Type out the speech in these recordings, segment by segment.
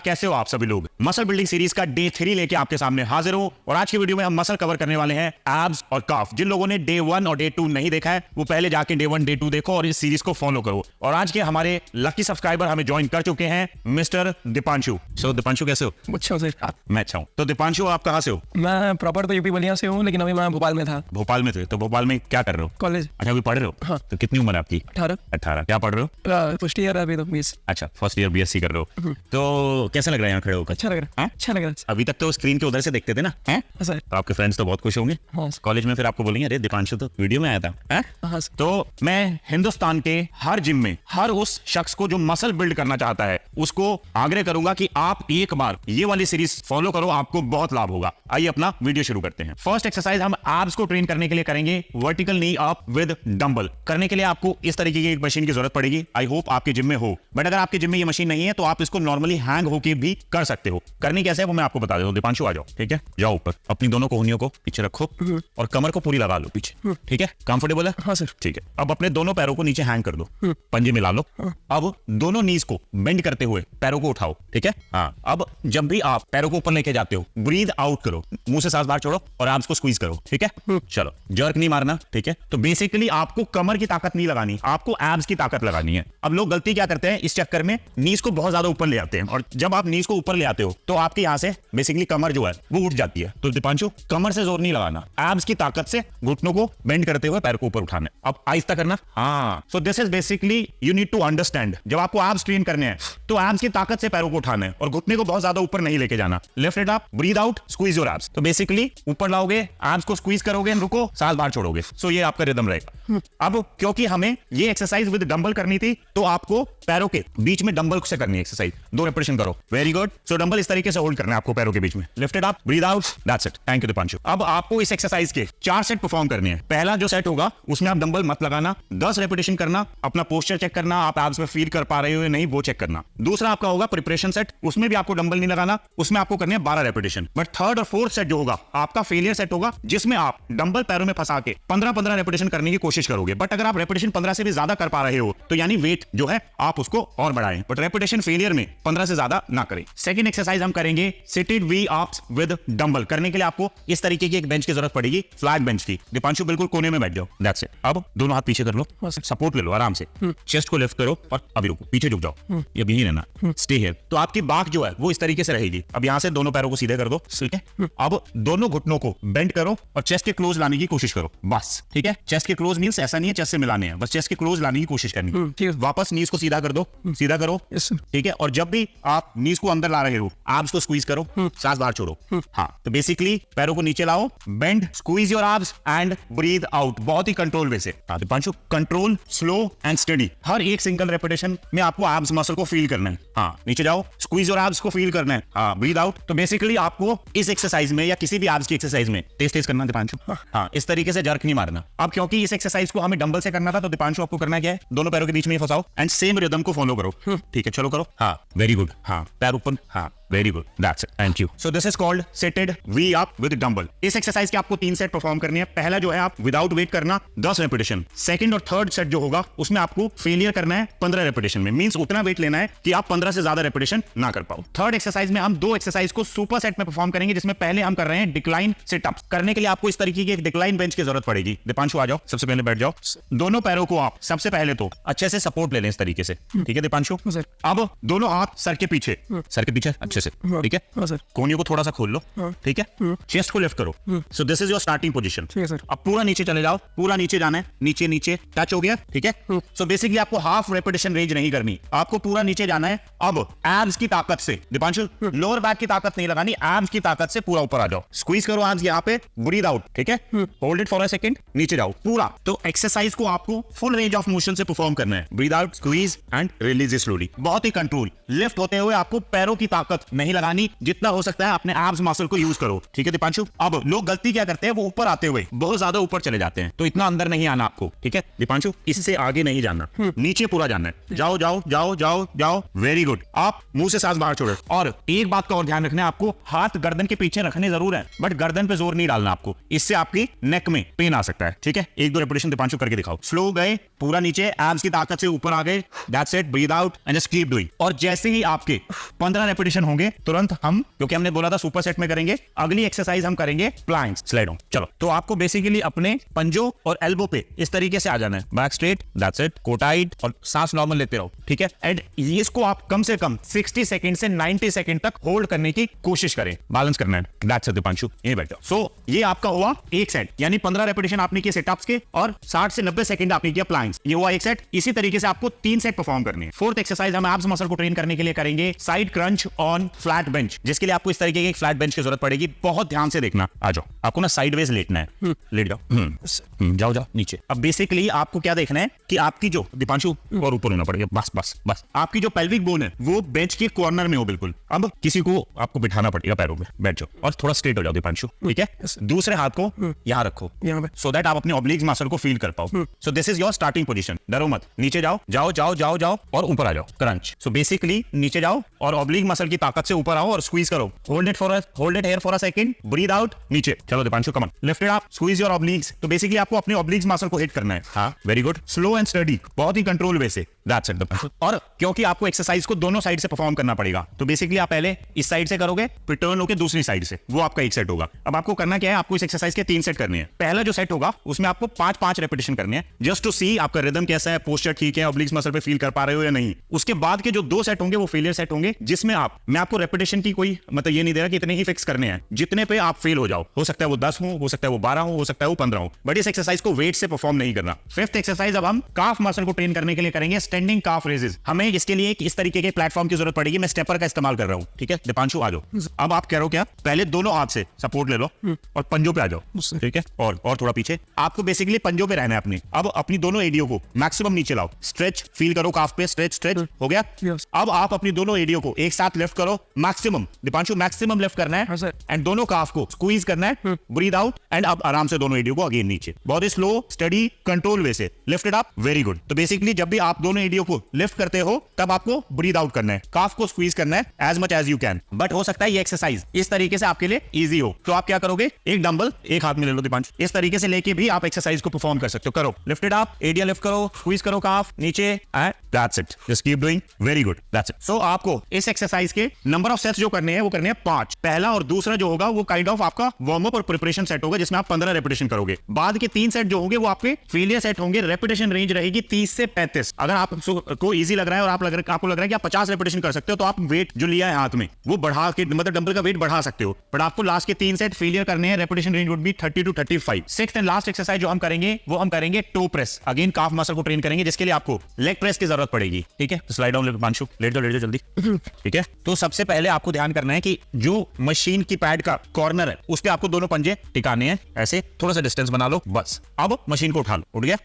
कैसे हो आप सभी लोग। मसल बिल्डिंग सीरीज का डे 3 लेके आपके सामने हाजिर हूं और आज की वीडियो में हम मसल कवर करने वाले हैं एब्स और काफ। जिन लोगों ने डे 1 और डे 2 नहीं देखा है वो पहले जाके डे 1 डे 2 देखो और इस सीरीज को फॉलो करो। और आज के हमारे लकी सब्सक्राइबर हमें ज्वाइन कर चुके हैं मिस्टर दीपांशु। सो दीपांशु कैसे हो? अच्छा सर। मैं अच्छा हूँ। तो दीपांशु आप कहाँ से हो? मैं प्रॉपर तो यूपी बलिया से हूँ, लेकिन अभी मैं भोपाल में था। भोपाल में थे? तो भोपाल में क्या कर रहे हो? कॉलेज। अच्छा अभी पढ़ रहे हो? हाँ। तो कितनी उम्र है आपकी? 18। क्या पढ़ रहे हो? फर्स्ट ईयर अभी तो 20। अच्छा फर्स्ट ईयर बीएससी कर रहे हो। तो कैसा लग रहा है यहाँ खड़े होकर? अच्छा लग रहा है। अच्छा लग रहा है। अभी तक तो स्क्रीन के उधर से देखते थे ना हैं? सर। तो आपके फ्रेंड्स तो बहुत खुश होंगे। हाँ। कॉलेज में फिर आपको बोलेंगे अरे दीपांशु तो वीडियो में आया था हैं? हाँ। तो मैं हिंदुस्तान के हर जिम में हर उस शख्स को जो मसल बिल्ड करना चाहता है उसको आग्रह करूंगा कि आप एक बार ये वाली सीरीज फॉलो करो, आपको बहुत लाभ होगा। आइए अपना वीडियो शुरू करते हैं। फर्स्ट एक्सरसाइज हम एब्स को ट्रेन करने के लिए करेंगे vertical knee up with dumbbell. करने के लिए आपको इस तरीके की एक मशीन की जरूरत पड़ेगी। आई होप आपके जिम में हो, बट अगर आपके जिम में ये मशीन नहीं है तो आप इसको नॉर्मली हैंग होके भी कर सकते हो। करनी कैसे है वो मैं आपको बता देता हूं। दीपांशु आ जाओ, ठीक है? जाओ ऊपर, अपनी दोनों कोहनियों को पीछे रखो और कमर को पूरी लगा लो पीछे, ठीक है? कंफर्टेबल है? हाँ सर। ठीक है। अब अपने दोनों पैरों को नीचे हैंग कर दो, पंजे मिला लो। अब दोनों नीज को बेंड करते हुए पैरों को उठाओ, ठीक है? हाँ। अब जब भी आप पैरों को ऊपर लेके जाते हो ब्रीद आउट करो, मुंह से सांस बाहर छोड़ो और आर्म्स को स्क्वीज करो, ठीक है? चलो, जर्क नहीं मारना, ठीक है? तो बेसिकली आपको कमर की ताकत नहीं लगानी, आपको एब्स की ताकत लगानी है। अब लोग गलती क्या करते हैं, इस चक्कर में नीज को बहुत ज्यादा ऊपर ले आते हैं और जब आप नीज को ऊपर ले आते हो तो आपके यहाँ से बेसिकली कमर जो है वो उठ जाती है। तो दीपांशु कमर से जोर नहीं लगाना, एब्स की ताकत से घुटनों को बेंड करते हुए पैर को ऊपर उठाना। अब आहिस्ता करना। हाँ, so this is basically you need to understand, जब आपको एब्स ट्रेन करने हैं तो एब्स की ताकत से पैरों को उठाना है और घुटने को बहुत ज्यादा ऊपर नहीं लेके जाना। Lift it up, breathe out, squeeze your abs. तो बेसिकली ऊपर लाओगे, एब्स को स्क्वीज करोगे, रुको, सांस बाहर छोड़ोगे। सो ये आपका रिदम रहेगा। अब क्योंकि हमें ये एक्सरसाइज विद डंबल करनी थी तो आपको पैरों के बीच में डंबल से करनी है एक्सरसाइज। 2 रेपिटेशन करो। Very good. सो डंबल इस तरीके से होल्ड करना है आपको पैरों के बीच में। Lift it up, breathe out, that's it. Thank you Deepanshu. अब आपको इस एक्सरसाइज के 4 सेट परफॉर्म करने हैं। पहला जो सेट होगा उसमें आप डंबल मत लगाना, 10 रेपिटेशन करना, अपना पोस्चर चेक करना, आप एब्स में फील कर पा रहे हो या नहीं वो चेक करना। दूसरा आपका होगा प्रिपरेशन सेट, उसमें भी आपको डंबल नहीं लगाना, उसमें आपको करने हैं 12 रेपिटेशन। बट थर्ड और फोर्थ सेट जो होगा आपका फेलियर सेट होगा, जिसमें आप डंबल पैरों में फंसा के 15-15 रेपिटेशन करने की कोशिश करोगे। बट अगर आप रेपिटेशन 15 से भी ज्यादा कर पा रहे हो तो यानी वेट जो है आप उसको और बढ़ाएं, बट रेपिटेशन फेलियर में 15 से ज्यादा ना करें। सेकंड एक्सरसाइज हम करेंगे seated V ups with dumbbell. करने के लिए आपको इस तरीके की एक बेंच की जरूरत पड़ेगी, फ्लैट बेंच की। दीपांशु बिल्कुल कोने में बैठ जाओ, दैट्स इट। अब दोनों हाथ पीछे कर लो, सपोर्ट ले लो आराम से, चेस्ट को लिफ्ट करो और अभी रुको, पीछे झुक जाओ, ये यही रहना, स्टे हियर। तो आपकी बाक जो है वो इस तरीके से रहेगी। अब यहां से दोनों पैरों को सीधे कर दो, ठीक है? अब दोनों घुटनों को बेंड करो और चेस्ट के क्लोज लाने की कोशिश करो, बस, ठीक है? चेस्ट के क्लोज मींस ऐसा नहीं है चेस्ट से मिलाने हैं, बस चेस्ट के क्लोज लाने की कोशिश करनी है। वापस नीज को सीधा कर दो, सीधा करो, ठीक है? और जब भी आप नीज को अंदर ला रहे हो एब्स को स्क्वीज करो, सांस बाहर छोड़ो। हाँ, तो बेसिकली पैरों को नीचे लाओ, bend, squeeze your abs and breathe out, बहुत ही कंट्रोल वे से। हाँ Deepanshu, control, slow and steady. हर एक सिंगल रेपिटेशन में आपको एब्स मसल को फील करना है। हाँ, नीचे जाओ, स्क्वीज योर एब्स को फील करना है। हाँ, ब्रीद आउट। तो बेसिकली आपको इस एक्सरसाइज में या किसी भी एब्स की एक्सरसाइज में तेज तेज करना दीपांशु। हाँ, इस तरीके से जर्क नहीं मारना। अब क्योंकि इस एक्सरसाइज को हमें डंबल से करना था तो दीपांशु आपको करना क्या है, दोनों पैरों के बीच में फंसाओ एंड सेम रिदम को फॉलो करो, ठीक है? चलो करो। हाँ, वेरी गुड। हाँ, पैर ऊपर। हाँ, very good, that's it, thank you. So this is called seated V up with dumbbell. इस एक्सरसाइज के आपको 3 सेट परफॉर्म करने हैं। पहला जो है आप विदाउट वेट करना, 10 रेपिटेशन। सेकंड और थर्ड सेट जो होगा उसमें आपको फेलियर करना है 15 रेपिटेशन में, मींस उतना वेट लेना है कि आप 15 से ज्यादा रेपिटेशन ना कर पाओ। थर्ड एक्सरसाइज में हम 2 एक्सरसाइज को सुपर सेट में परफॉर्म करेंगे, जिसमें पहले हम कर रहे हैं डिक्लाइन सिटअप्स। करने के लिए आपको इस तरीके की एक डिक्लाइन बेंच की जरूरत पड़ेगी। दीपांशु आ जाओ, सबसे पहले बैठ जाओ। दोनों पैरों को आप सबसे पहले तो अच्छे से सपोर्ट ले लें इस तरीके से, ठीक है दीपांशु? अब दोनों हाथ सर के पीछे अच्छे से, ठीक है? कोहनियों को थोड़ा सा खोल लो, ठीक है? चेस्ट को लिफ्ट करो। सो this is your starting position. अब पूरा नीचे चले जाओ, पूरा नीचे जाना है, नीचे नीचे टच हो गया, ठीक है? सो बेसिकली आपको हाफ रेपिटेशन रेंज नहीं करनी, आपको पूरा नीचे जाना है। अब एब्स की ताकत से दीपांशु, लोअर बैक की ताकत नहीं लगानी, एब्स की ताकत से पूरा ऊपर आ जाओ, स्क्वीज करो एब्स यहाँ पे, ब्रीद आउट, ठीक है? Hold it for a second, नीचे जाओ पूरा। तो एक्सरसाइज को आपको फुल रेंज ऑफ मोशन से परफॉर्म करना है। Breathe out, squeeze and release slowly, बहुत ही कंट्रोल। लिफ्ट होते हुए आपको पैरों की ताकत नहीं लगानी, जितना हो सकता है अपने एब्स मसल को यूज करो, ठीक है दीपांशु? अब लोग गलती क्या करते हैं, वो ऊपर आते हुए बहुत ज्यादा ऊपर चले जाते हैं, तो इतना अंदर नहीं आना आपको, ठीक है दीपांशु? इससे आगे नहीं जाना, नीचे पूरा जाना है। जाओ जाओ जाओ जाओ जाओ, वेरी गुड। आप मुंह से सांस बाहर छोड़ो। और एक बात का और ध्यान रखना है, आपको हाथ गर्दन के पीछे रखने जरूर है, बट गर्दन पे जोर नहीं डालना आपको, इससे आपकी नेक में पेन आ सकता है, ठीक है? 1-2 रेपिटेशन दीपांशु करके दिखाओ। स्लो गए, पूरा नीचे, एब्स की ताकत से ऊपर आ गए, that's it, breathe out and just keep doing. और जैसे ही आपके 15 रेपिटेशन होंगे तुरंत हम, क्योंकि हमने बोला था सुपर सेट में करेंगे, अगली एक्सरसाइज हम करेंगे प्लैंक्स। Slide on. चलो, तो आपको बेसिकली अपने पंजों और एल्बो पे इस तरीके से आ जाना है, बैक स्ट्रेट, दैट्स इट, को टाइट, और सांस नॉर्मल लेते रहो, ठीक है। एंड इसको आप कम से कम 60 सेकंड से 90 सेकंड तक होल्ड करने की कोशिश करें, बैलेंस करना है, दैट्स इट दीपांशु, ये बैठो। सो ये आपका हुआ एक सेट, यानी 15 रेपिटेशन आपने किए सिटअप्स के और 60 से 90 सेकंड आपने किया प्लैंक्स, ये हुआ एक सेट। इसी तरीके से आपको 3 सेट परफॉर्म करने हैं। फोर्थ एक्सरसाइज हम एब्स मसल को ट्रेन करने के लिए करेंगे side crunch on flat bench, जिसके लिए आपको इस तरीके के एक फ्लैट बेंच की जरूरत पड़ेगी। बहुत ध्यान से देखना, आ जाओ, आपको ना साइडवेज लेटना है, लेट जाओ, जाओ जाओ नीचे। अब बेसिकली आपको क्या देखना है कि आपकी जो दीपांशु और ऊपर होना पड़ेगा, बस बस बस, आपकी जो पेल्विक बोन है वो बेंच के कॉर्नर में हो बिल्कुल। अब किसी को आपको बिठाना पड़ेगा पैरों में, बैठ जाओ और थोड़ा स्ट्रेट हो जाओ दीपांशु, ठीक है। दूसरे हाथ को यहाँ रखो, सो दैट आप अपने ऑब्लिक्स मसल को फील कर पाओ। सो this is your starting position, डरो मत, नीचे जाओ जाओ जाओ जाओ जाओ और ऊपर आ जाओ, क्रंच। सो बेसिकली नीचे जाओ और ऑब्लिक मसल की ताकत से ऊपर आओ और स्क्वीज करो, hold it here for a second, breathe out, नीचे चलो Deepanshu, come on, lift it up, squeeze your obliques. तो बेसिकली आपको अपने ऑब्लिक्स मसल को हिट करना है, हाँ, very good, slow and study, बहुत ही कंट्रोल वे से, दैट्स इट। और क्योंकि आपको एक्सरसाइज को दोनों साइड से परफॉर्म करना पड़ेगा, तो बेसिकली आप पहले इस साइड से करोगे, फिर टर्न होकर दूसरी साइड से, वो आपका एक सेट होगा। अब आपको करना क्या है, आपको इस एक्सरसाइज के 3 सेट करने हैं। पहला जो सेट होगा उसमें आपको 5-5 रेपिटेशन करने हैं, जस्ट टू सी आपका रिदम कैसा है, पोस्चर ठीक है, ऑब्लिक्स मसल पे फील कर पा रहे हो या नहीं। उसके बाद के जो 2 सेट होंगे वो फेलियर सेट होंगे, जिसमें मैं आपको रेपिटेशन की कोई मतलब ये नहीं दे रहा कि इतने ही फिक्स करने हैं, जितने पे आप फेल हो जाओ, हो सकता है वो 10 हो सकता है वो 12 हो सकता है वो 15 हो, बट इस एक्सरसाइज को वेट से परफॉर्म नहीं करना। फिफ्थ एक्सरसाइज अब हम काफ मसल को ट्रेन करने के लिए करेंगे स्टैंडिंग काफ रेजेस। हमें इसके लिए इस तरीके के प्लेटफॉर्म की जरूरत पड़ेगी, मैं स्टेपर का इस्तेमाल कर रहा हूं, ठीक है। दीपांशु आ जाओ, अब आप कह रहे हो क्या, पहले दोनों हाथ से सपोर्ट ले लो और पंजों पे आ जाओ, ठीक है, और थोड़ा पीछे। आपको बेसिकली पंजों पे रहना है अपनी। अब अपनी दोनों एडियो को मैक्सिमम नीचे लाओ, स्ट्रेच फील करो काफ पे, स्ट्रेच स्ट्रेच, हो गया। अब आप अपनी दोनों एडियो को एक साथ लिफ्ट करो, मैक्सिमम दीपांशु मैक्सिमम लिफ्ट करना है, एंड दोनों काफ को स्क्वीज करना है, ब्रीथ आउट, एंड अब आराम से दोनों एडियो को अगेन नीचे, बहुत ही स्लो स्टडी कंट्रोल वे से lift it up, very good. तो बेसिकली जब भी आप दोनों एडियो को लिफ्ट करते हो तब आपको ब्रीथ आउट करना है, काफ को स्क्वीज करना है as much as you can. But हो सकता है ये एक्सरसाइज इस तरीके से आपके लिए इजी हो, तो आप क्या करोगे, एक डंबल एक हाथ में ले लो दीपांशु, इस तरीके से लेके भी आप एक्सरसाइज को परफॉर्म कर सकते हो। करो, लिफ्ट इट अप, एडिया लिफ्ट करो, स्क्वीज करो काफ नीचे, and that's it, just keep doing, very good, that's it. So आपको इस एक्सरसाइज के नंबर ऑफ सेट्स जो करने हैं वो करने हैं 5। पहला और दूसरा जो होगा वो काइंड ऑफ आपका वार्म अप और प्रिपरेशन सेट होगा, जिसमें आप 15 रेपिटेशन करोगे। बाद के 3 सेट जो होंगे वो आपके फेलियर सेट होंगे, रेपिटेशन रेंज रहेगी 30 से 35। अगर आपको इजी लग रहा है और आपको लग रहा है कि आप 50 रेपिटेशन कर सकते हो, तो आप वेट जो लिया है हाथ में वो बढ़ा के, मतलब डंबल का वेट बढ़ा सकते हो, बट आपको लास्ट के 3 सेट फेलियर करने हैं, repetition range would be 30 to 35। Sixth and last exercise जो हम करेंगे वो हम करेंगे toe press, again calf muscle को ट्रेन करेंगे, जिसके लिए आपको लेग प्रेस की जरूरत पड़ेगी, ठीक है। तो स्लाइड डाउन दीपांशु, लेट जाओ जल्दी, ठीक है। तो सबसे पहले आपको ध्यान करना है कि जो मशीन की पैड का कॉर्नर है उस पे आपको दोनों पंजे टिकाने हैं, ऐसे थोड़ा सा डिस्टेंस बना लो, बस। अब मशीन को उठा लो, उठ गया।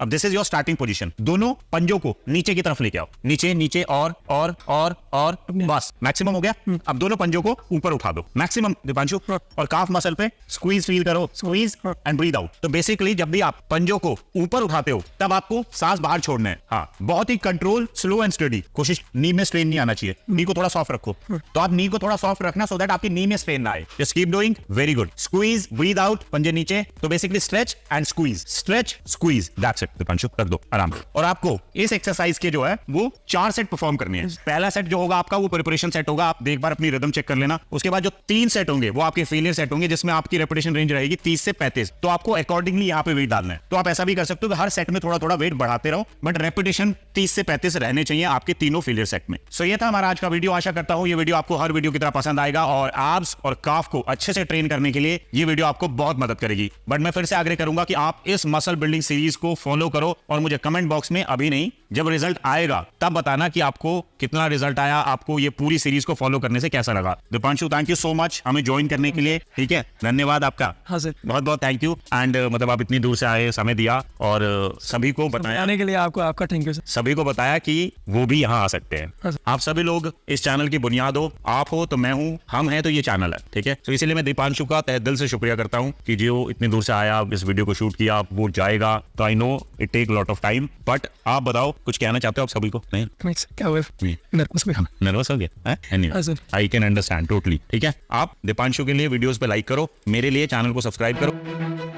अब this is your starting position, दोनों पंजों को नीचे की तरफ लेके आओ, नीचे नीचे, और बस, मैक्सिमम हो गया। अब दोनों पंजों को ऊपर उठा दो, मैक्सिमम दीपांशु, और काफ मसल पे स्क्वीज फील करो, स्क्वीज एंड ब्रीथ आउट। तो बेसिकली जब भी आप पंजों को ऊपर उठाते हो तब आपको सांस बाहर छोड़ना है, हाँ, बहुत ही कंट्रोल, स्लो एंड स्टडी, कोशिश नी में स्ट्रेन नहीं आना चाहिए, नी को थोड़ा सॉफ्ट रखो, तो आप नी को थोड़ा सॉफ्ट रखना सो दैट आपकी नी में स्ट्रेन ना आए। Just keep doing, very good, squeeze, breathe out, पंजे नीचे। तो basically stretch and squeeze, stretch squeeze, that's it Deepanshu, रख दो आराम से। और आपको इस एक्सरसाइज के जो है वो 4 सेट परफॉर्म करने हैं। पहला सेट जो होगा आपका वो प्रिपरेशन सेट होगा, आप एक बार अपनी रिदम चेक कर लेना। उसके बाद जो 3 सेट होंगे वो आपके फेलियर सेट होंगे, जिसमें आपकी रेपिटेशन रेंज रहेगी 30 से 35। तो आपको अकॉर्डिंगली यहाँ पे वेट डालना है। तो आप ऐसा भी कर सकते हो कि हर सेट में थोड़ा थोड़ा वेट बढ़ाते रहो, बट रेपिटेशन 30 से 35 रहने चाहिए आपके तीनों फेलियर सेट में। सो ये था हमारा आज का वीडियो। आशा करता हूँ ये वीडियो आपको हर वीडियो की तरह पसंद आएगा और एब्स और काफ को अच्छे से ट्रेन करने के लिए ये वीडियो आपको बहुत मदद करेगी। बट मैं फिर से आग्रह करूंगा कि आप इस मसल बिल्डिंग सीरीज को फॉलो करो और मुझे कमेंट बॉक्स में, अभी नहीं, जब रिजल्ट आएगा तब बताना कि आपको कितना रिजल्ट आया, आपको ये पूरी सीरीज को फॉलो करने से कैसा लगा। Deepanshu, thank you so much हमें ज्वाइन करने के लिए, ठीक है, धन्यवाद आपका। हाँ सर, बहुत बहुत थैंक यू। एंड मतलब आप इतनी दूर से आए, समय दिया और सभी को बताया, आने के लिए आपका थैंक यू सर। सभी को बताया कि वो भी यहाँ आ सकते हैं। हाँ, आप सभी लोग इस चैनल की बुनियाद हो, आप हो तो मैं हूँ, हम हैं तो ये चैनल है, ठीक है। तो इसीलिए मैं दीपांशु का तहे दिल से शुक्रिया करता हूँ कि जो इतनी दूर से आया, इस वीडियो को शूट किया, वो जाएगा। तो I know it take lot of time, but आप बताओ कुछ कहना चाहते हो आप सभी को? नहीं, क्या हुआ, नर्वस हो गया? आई कैन अंडरस्टैंड टोटली, ठीक है। आप दीपांशु के लिए वीडियोस पे लाइक करो, मेरे लिए चैनल को सब्सक्राइब करो।